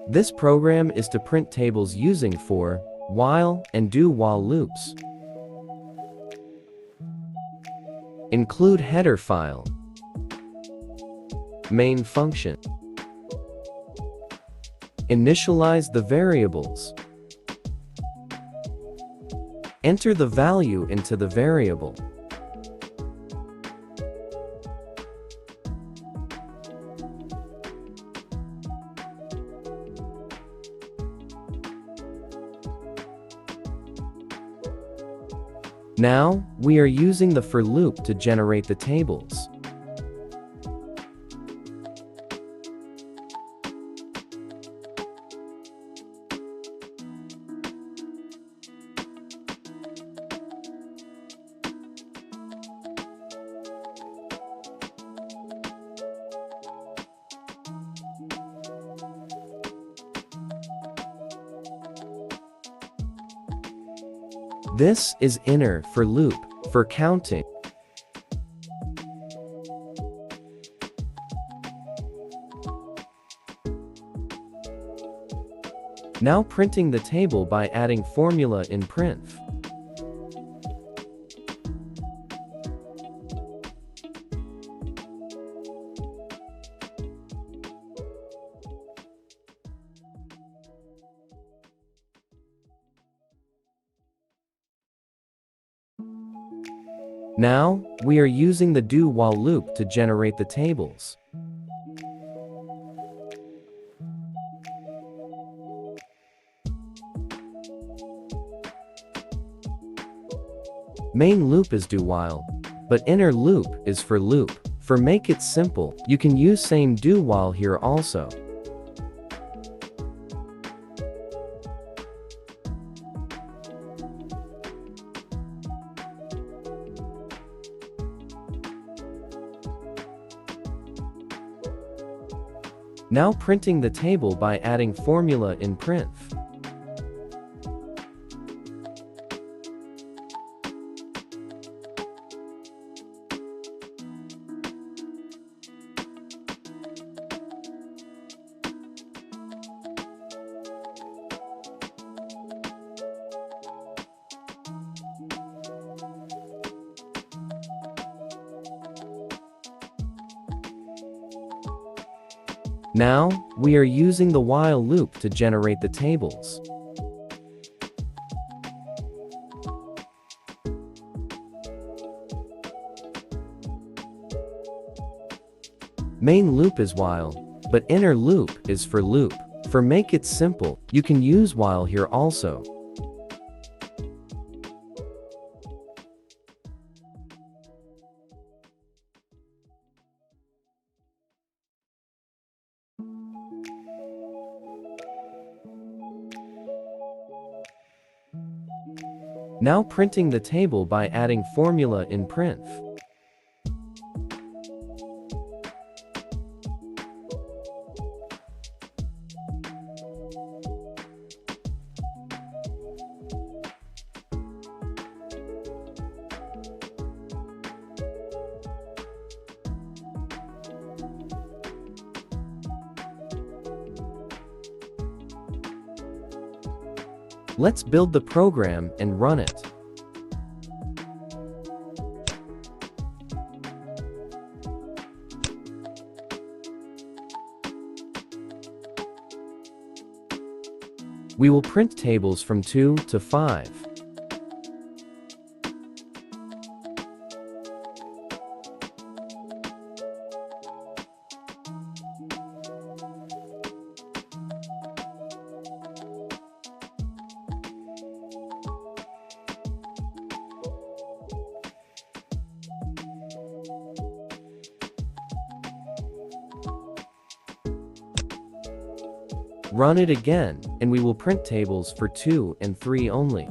This program is to print tables using for, while, and do while loops. Include header file, main function. Initialize the variables. Enter the value into the variable. Now, we are using the for loop to generate the tables. This is inner for loop, for counting. Now printing the table by adding formula in printf. Now, we are using the do while loop to generate the tables. Main loop is do while, but inner loop is for loop. For make it simple, you can use same do while here also. Now printing the table by adding formula in printf. Now, we are using the while loop to generate the tables. Main loop is while, but inner loop is for loop. For make it simple, you can use while here also. Now printing the table by adding formula in printf. Let's build the program and run it. We will print tables from 2 to 5. Run it again, and we will print tables for 2 and 3 only.